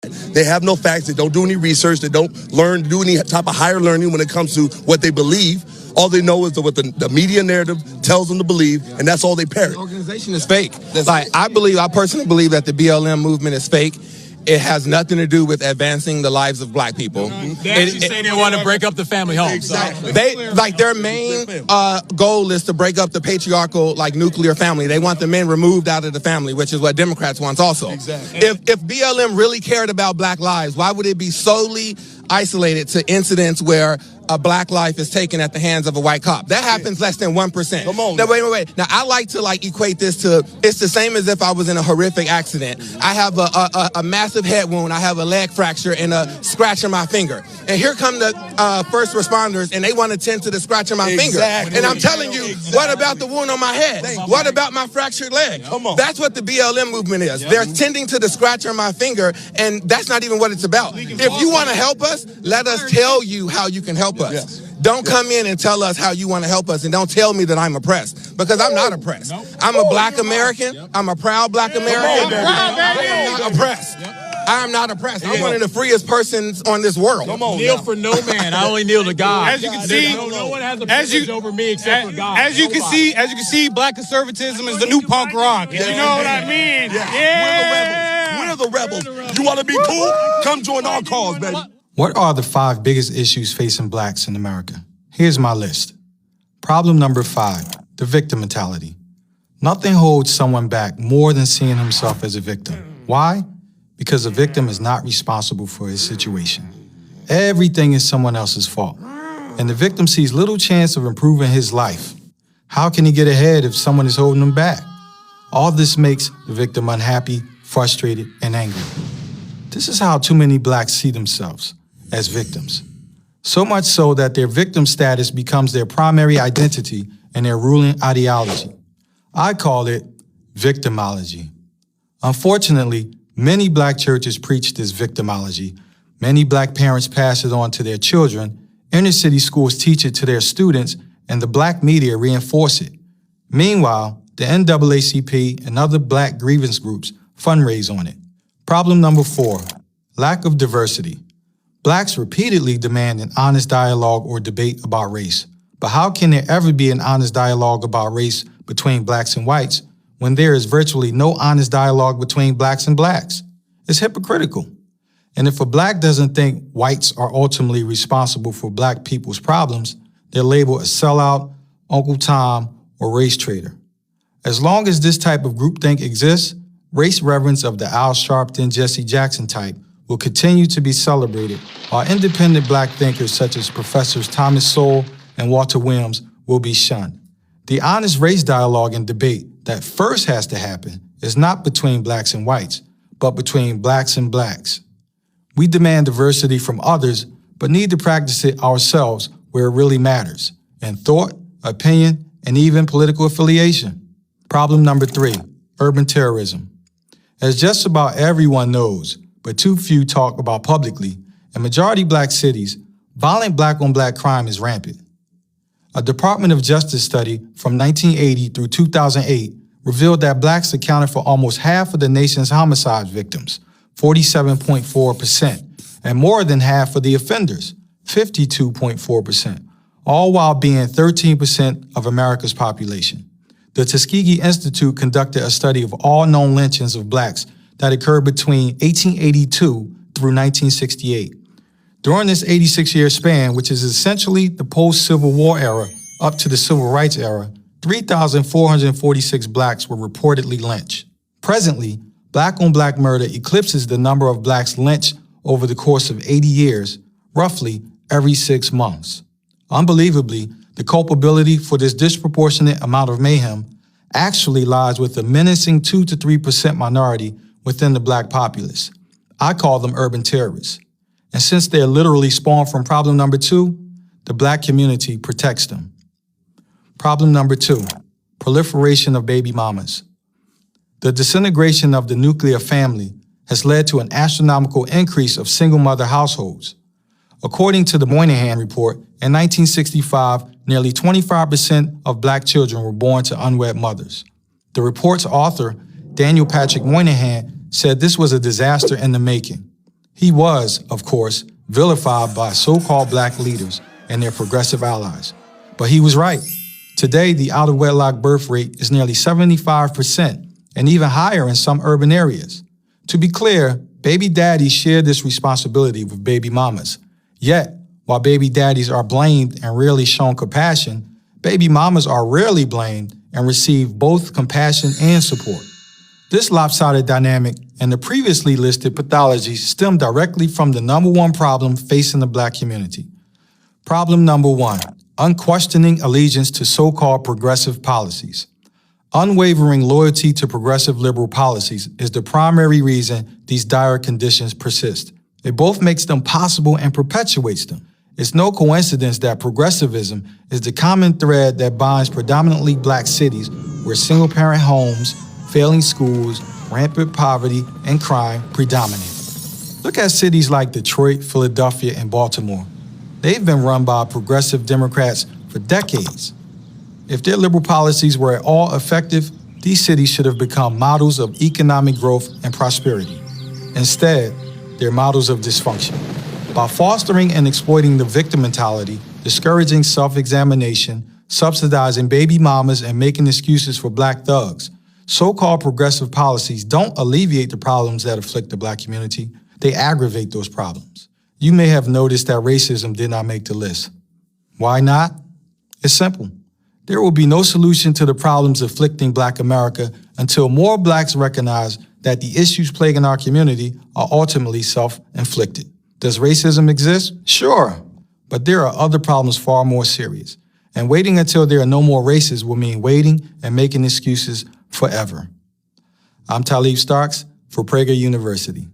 They have no facts. They don't do any research. They don't do any type of higher learning when it comes to what they believe. All they know is what the media narrative tells them to believe, and that's all they parrot. The organization is fake. I personally believe that the BLM movement is fake. It has nothing to do with advancing the lives of black people. They actually say they want to break up the family home. Exactly. Their main goal is to break up the patriarchal, nuclear family. They want the men removed out of the family, which is what Democrats want also. Exactly. If BLM really cared about black lives, why would it be solely isolated to incidents where a black life is taken at the hands of a white cop? That happens less than 1%. Come on. Now, wait. Now, I like to equate this to, it's the same as if I was in a horrific accident. I have a massive head wound. I have a leg fracture and a scratch on my finger. And here come the first responders, and they want to tend to the scratch on my finger. And I'm telling you, what about the wound on my head? What about my fractured leg? Come on. That's what the BLM movement is. They're tending to the scratch on my finger, and that's not even what it's about. If you want to help us, let us tell you how you can help us. Yes. Don't come in and tell us how you want to help us, and don't tell me that I'm oppressed, because I'm not oppressed. I'm a black American. I'm a proud black American. I am not oppressed. I am not oppressed. I'm one of the freest persons on this world. Kneel for no man. I only kneel to God. As you can see, no one has a privilege over me except for God. As you can see, black conservatism is the new punk rock. You know what I mean? Yeah. We're the rebels. You want to be cool? Come join our cause, baby. What are the 5 biggest issues facing blacks in America? Here's my list. Problem number 5, the victim mentality. Nothing holds someone back more than seeing himself as a victim. Why? Because a victim is not responsible for his situation. Everything is someone else's fault, and the victim sees little chance of improving his life. How can he get ahead if someone is holding him back? All this makes the victim unhappy, frustrated, and angry. This is how too many blacks see themselves, as victims. So much so that their victim status becomes their primary identity and their ruling ideology. I call it victimology. Unfortunately, many black churches preach this victimology. Many black parents pass it on to their children, inner city schools teach it to their students, and the black media reinforce it. Meanwhile, the NAACP and other black grievance groups fundraise on it. Problem number 4, lack of diversity. Blacks repeatedly demand an honest dialogue or debate about race. But how can there ever be an honest dialogue about race between blacks and whites when there is virtually no honest dialogue between blacks and blacks? It's hypocritical. And if a black doesn't think whites are ultimately responsible for black people's problems, they're labeled a sellout, Uncle Tom, or race traitor. As long as this type of groupthink exists, race reverence of the Al Sharpton, Jesse Jackson type will continue to be celebrated, while independent black thinkers such as Professors Thomas Sowell and Walter Williams will be shunned. The honest race dialogue and debate that first has to happen is not between blacks and whites, but between blacks and blacks. We demand diversity from others, but need to practice it ourselves where it really matters, in thought, opinion, and even political affiliation. Problem number 3, urban terrorism. As just about everyone knows, but too few talk about publicly, in majority black cities, violent black-on-black crime is rampant. A Department of Justice study from 1980 through 2008 revealed that blacks accounted for almost half of the nation's homicide victims, 47.4%, and more than half of the offenders, 52.4%, all while being 13% of America's population. The Tuskegee Institute conducted a study of all known lynchings of blacks that occurred between 1882 through 1968. During this 86-year span, which is essentially the post-Civil War era up to the Civil Rights era, 3,446 blacks were reportedly lynched. Presently, black-on-black murder eclipses the number of blacks lynched over the course of 80 years, roughly every 6 months. Unbelievably, the culpability for this disproportionate amount of mayhem actually lies with a menacing 2 to 3% minority within the black populace. I call them urban terrorists. And since they're literally spawned from problem number 2, the black community protects them. Problem number 2, proliferation of baby mamas. The disintegration of the nuclear family has led to an astronomical increase of single-mother households. According to the Moynihan Report, in 1965, nearly 25% of black children were born to unwed mothers. The report's author, Daniel Patrick Moynihan, said this was a disaster in the making. He was, of course, vilified by so-called black leaders and their progressive allies. But he was right. Today, the out-of-wedlock birth rate is nearly 75% and even higher in some urban areas. To be clear, baby daddies share this responsibility with baby mamas. Yet, while baby daddies are blamed and rarely shown compassion, baby mamas are rarely blamed and receive both compassion and support. This lopsided dynamic and the previously listed pathologies stem directly from the number one problem facing the black community. Problem number one, unquestioning allegiance to so-called progressive policies. Unwavering loyalty to progressive liberal policies is the primary reason these dire conditions persist. It both makes them possible and perpetuates them. It's no coincidence that progressivism is the common thread that binds predominantly black cities where single-parent homes, failing schools, rampant poverty, and crime predominate. Look at cities like Detroit, Philadelphia, and Baltimore. They've been run by progressive Democrats for decades. If their liberal policies were at all effective, these cities should have become models of economic growth and prosperity. Instead, they're models of dysfunction. By fostering and exploiting the victim mentality, discouraging self-examination, subsidizing baby mamas, and making excuses for black thugs, so-called progressive policies don't alleviate the problems that afflict the black community. They aggravate those problems. You may have noticed that racism did not make the list. Why not? It's simple. There will be no solution to the problems afflicting Black America until more blacks recognize that the issues plaguing our community are ultimately self-inflicted. Does racism exist? Sure, but there are other problems far more serious. And waiting until there are no more races will mean waiting and making excuses forever. I'm Talib Starks for Prager University.